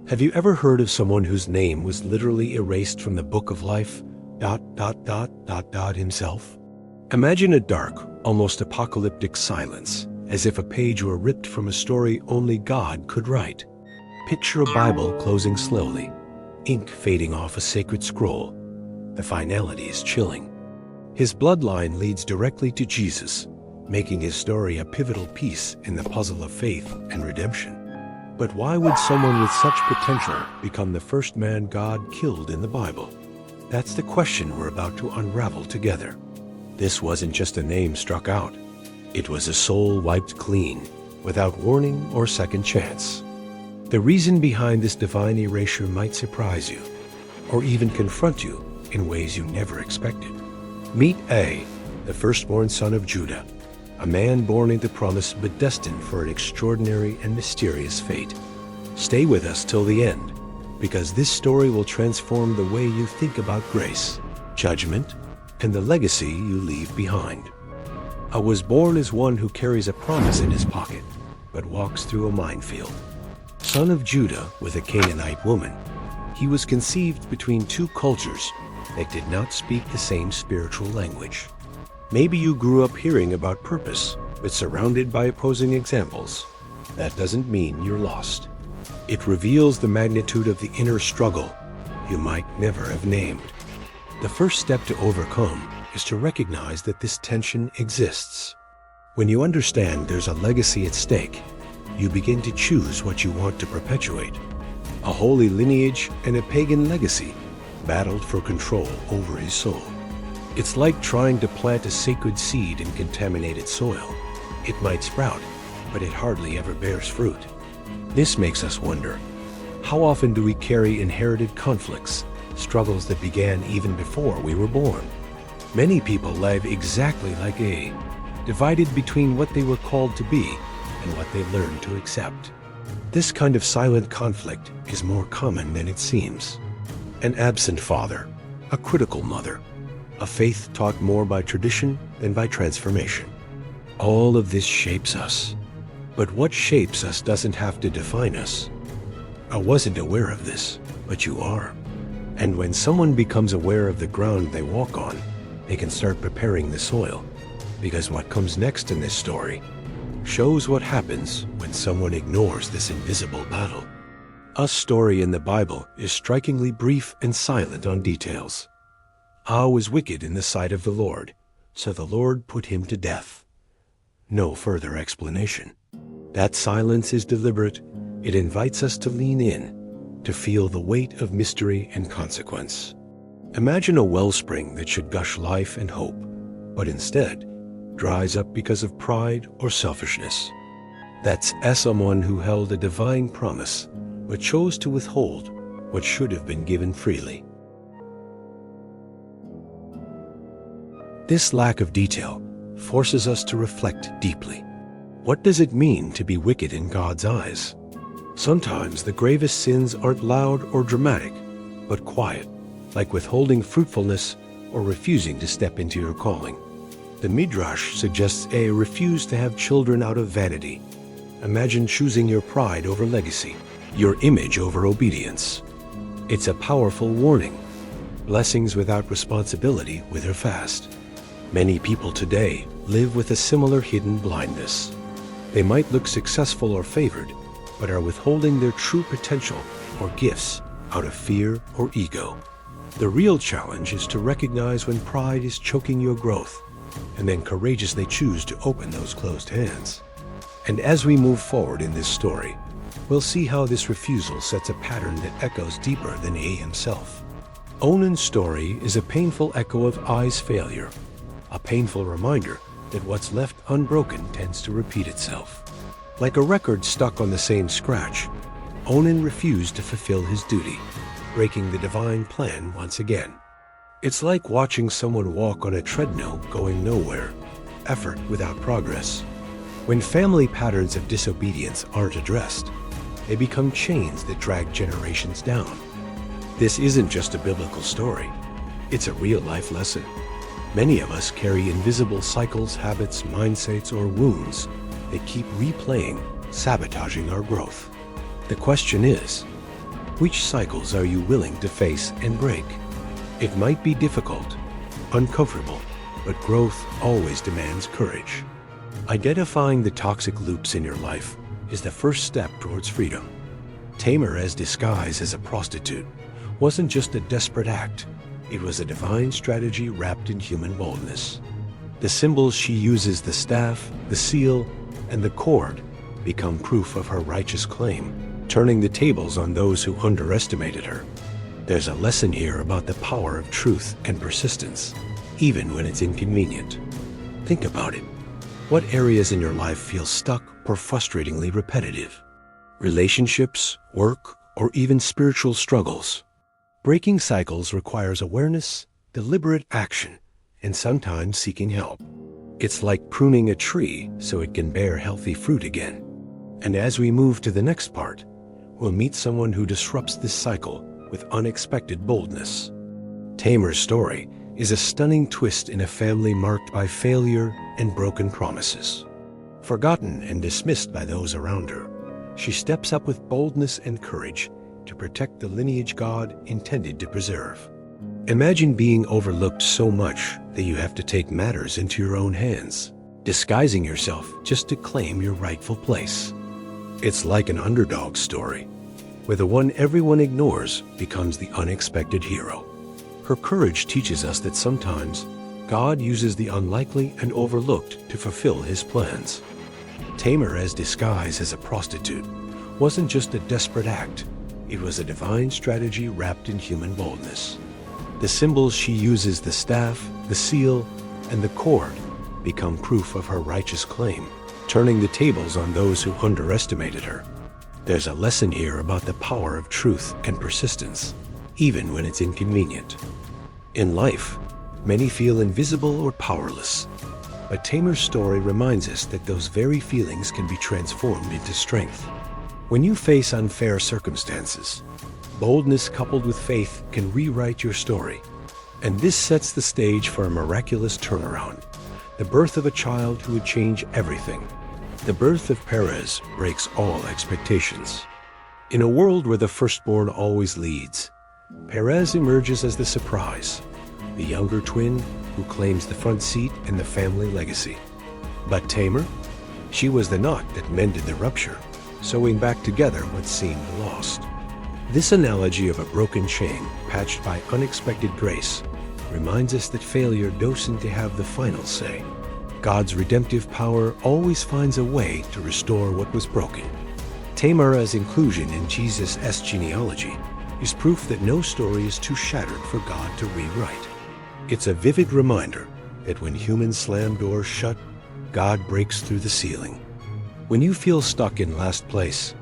Have you ever heard of someone whose name was literally erased from the book of life, himself? Imagine a dark, almost apocalyptic silence, as if a page were ripped from a story only God could write. Picture a Bible closing slowly, ink fading off a sacred scroll. The finality is chilling. His bloodline leads directly to Jesus, making his story a pivotal piece in the puzzle of faith and redemption. But why would someone with such potential become the first man God killed in the Bible? That's the question we're about to unravel together. This wasn't just a name struck out. It was a soul wiped clean, without warning or second chance. The reason behind this divine erasure might surprise you, or even confront you in ways you never expected. Meet A, the firstborn son of Judah, a man born into promise but destined for an extraordinary and mysterious fate. Stay with us till the end, because this story will transform the way you think about grace, judgment, and the legacy you leave behind. A was born as one who carries a promise in his pocket, but walks through a minefield. Son of Judah with a Canaanite woman, he was conceived between two cultures that did not speak the same spiritual language. Maybe you grew up hearing about purpose, but surrounded by opposing examples. That doesn't mean you're lost. It reveals the magnitude of the inner struggle you might never have named. The first step to overcome is to recognize that this tension exists. When you understand there's a legacy at stake, you begin to choose what you want to perpetuate. A holy lineage and a pagan legacy battled for control over his soul. It's like trying to plant a sacred seed in contaminated soil. It might sprout, but it hardly ever bears fruit. This makes us wonder, how often do we carry inherited conflicts, struggles that began even before we were born? Many people live exactly like A, divided between what they were called to be and what they learned to accept. This kind of silent conflict is more common than it seems. An absent father, a critical mother, a faith taught more by tradition than by transformation. All of this shapes us. But what shapes us doesn't have to define us. I wasn't aware of this, but you are. And when someone becomes aware of the ground they walk on, they can start preparing the soil. Because what comes next in this story shows what happens when someone ignores this invisible battle. A story in the Bible is strikingly brief and silent on details. Ah was wicked in the sight of the Lord, so the Lord put him to death. No further explanation. That silence is deliberate. It invites us to lean in, to feel the weight of mystery and consequence. Imagine a wellspring that should gush life and hope, but instead dries up because of pride or selfishness. That's someone who held a divine promise, but chose to withhold what should have been given freely. This lack of detail forces us to reflect deeply. What does it mean to be wicked in God's eyes? Sometimes the gravest sins aren't loud or dramatic, but quiet, like withholding fruitfulness or refusing to step into your calling. The Midrash suggests A refused to have children out of vanity. Imagine choosing your pride over legacy, your image over obedience. It's a powerful warning. Blessings without responsibility wither fast. Many people today live with a similar hidden blindness. They might look successful or favored, but are withholding their true potential or gifts out of fear or ego. The real challenge is to recognize when pride is choking your growth, and then courageously choose to open those closed hands. And as we move forward in this story, we'll see how this refusal sets a pattern that echoes deeper than A himself. Onan's story is a painful echo of I's failure, a painful reminder that what's left unbroken tends to repeat itself. Like a record stuck on the same scratch, Onan refused to fulfill his duty, breaking the divine plan once again. It's like watching someone walk on a treadmill going nowhere, effort without progress. When family patterns of disobedience aren't addressed, they become chains that drag generations down. This isn't just a biblical story. It's a real-life lesson. Many of us carry invisible cycles, habits, mindsets, or wounds that keep replaying, sabotaging our growth. The question is, Which cycles are you willing to face and break? It might be difficult, uncomfortable, but growth always demands courage. Identifying the toxic loops in your life is the first step towards freedom. Tamar, as disguised as a prostitute, wasn't just a desperate act. It was a divine strategy wrapped in human boldness. The symbols she uses, the staff, the seal, and the cord, become proof of her righteous claim, turning the tables on those who underestimated her. There's a lesson here about the power of truth and persistence, even when it's inconvenient. Think about it. What areas in your life feel stuck or frustratingly repetitive? Relationships, work, or even spiritual struggles? Breaking cycles requires awareness, deliberate action, and sometimes seeking help. It's like pruning a tree so it can bear healthy fruit again. And as we move to the next part, we'll meet someone who disrupts this cycle with unexpected boldness. Tamar's story is a stunning twist in a family marked by failure and broken promises. Forgotten and dismissed by those around her, she steps up with boldness and courage to protect the lineage God intended to preserve. Imagine being overlooked so much that you have to take matters into your own hands, disguising yourself just to claim your rightful place. It's like an underdog story, where the one everyone ignores becomes the unexpected hero. Her courage teaches us that sometimes God uses the unlikely and overlooked to fulfill his plans. Tamar, as disguised as a prostitute, wasn't just a desperate act. It was a divine strategy wrapped in human boldness. The symbols she uses, the staff, the seal, and the cord, become proof of her righteous claim, turning the tables on those who underestimated her. There's a lesson here about the power of truth and persistence, even when it's inconvenient. In life, many feel invisible or powerless, but Tamar's story reminds us that those very feelings can be transformed into strength. When you face unfair circumstances, boldness coupled with faith can rewrite your story. And this sets the stage for a miraculous turnaround, the birth of a child who would change everything. The birth of Perez breaks all expectations. In a world where the firstborn always leads, Perez emerges as the surprise, the younger twin who claims the front seat in the family legacy. But Tamar? She was the knot that mended the rupture, sewing back together what seemed lost. This analogy of a broken chain patched by unexpected grace reminds us that failure doesn't have the final say. God's redemptive power always finds a way to restore what was broken. Tamar, as inclusion in Jesus' genealogy, is proof that no story is too shattered for God to rewrite. It's a vivid reminder that when humans slam doors shut, God breaks through the ceiling. When you feel stuck in last place,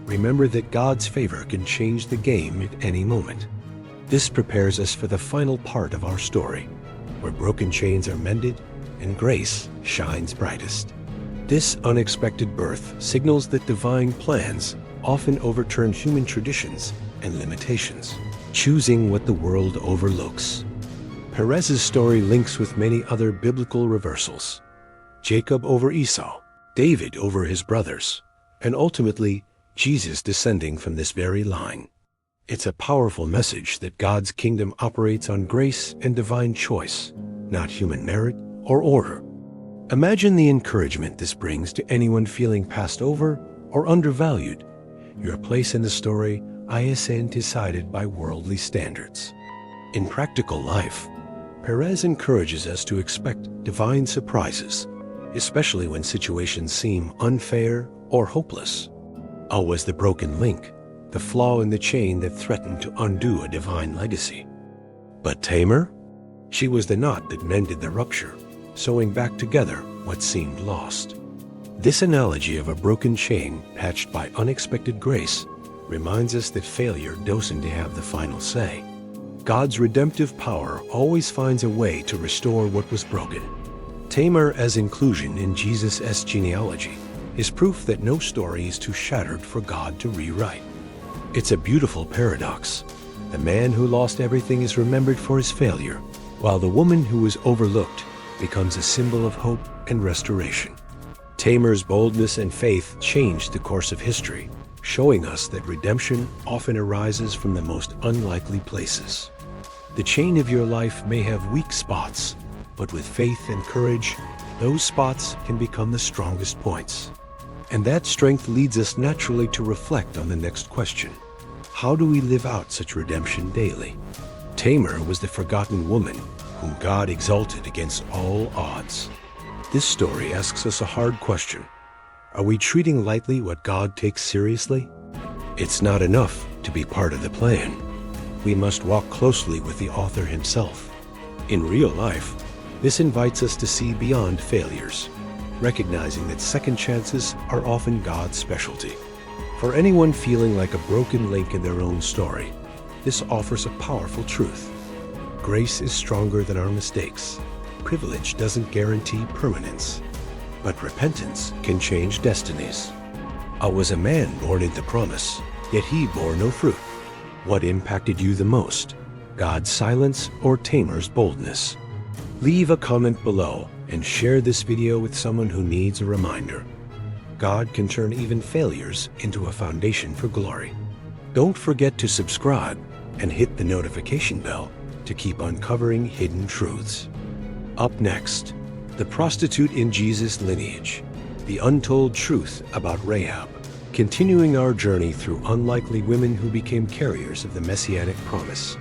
remember that God's favor can change the game at any moment. This prepares us for the final part of our story, where broken chains are mended and grace shines brightest. This unexpected birth signals that divine plans often overturn human traditions and limitations, choosing what the world overlooks. Perez's story links with many other biblical reversals: Jacob over Esau, David over his brothers, and ultimately Jesus descending from this very line. It's a powerful message that God's kingdom operates on grace and divine choice, not human merit or order. Imagine the encouragement this brings to anyone feeling passed over or undervalued. Your place in the story isn't decided by worldly standards. In practical life, Perez encourages us to expect divine surprises, especially when situations seem unfair or hopeless. I was the broken link, the flaw in the chain that threatened to undo a divine legacy. But Tamar? She was the knot that mended the rupture, sewing back together what seemed lost. This analogy of a broken chain patched by unexpected grace reminds us that failure doesn't have the final say. God's redemptive power always finds a way to restore what was broken. Tamar, as inclusion in Jesus' genealogy, is proof that no story is too shattered for God to rewrite. It's a beautiful paradox. The man who lost everything is remembered for his failure, while the woman who was overlooked becomes a symbol of hope and restoration. Tamar's boldness and faith changed the course of history, showing us that redemption often arises from the most unlikely places. The chain of your life may have weak spots, but with faith and courage, those spots can become the strongest points. And that strength leads us naturally to reflect on the next question. How do we live out such redemption daily? Tamar was the forgotten woman whom God exalted against all odds. This story asks us a hard question. Are we treating lightly what God takes seriously? It's not enough to be part of the plan. We must walk closely with the author himself. In real life, this invites us to see beyond failures, recognizing that second chances are often God's specialty. For anyone feeling like a broken link in their own story, this offers a powerful truth. Grace is stronger than our mistakes. Privilege doesn't guarantee permanence, but repentance can change destinies. I was a man born into promise, yet he bore no fruit. What impacted you the most? God's silence or Tamar's boldness? Leave a comment below and share this video with someone who needs a reminder. God can turn even failures into a foundation for glory. Don't forget to subscribe and hit the notification bell to keep uncovering hidden truths. Up next, the prostitute in Jesus' lineage, the untold truth about Rahab, continuing our journey through unlikely women who became carriers of the messianic promise.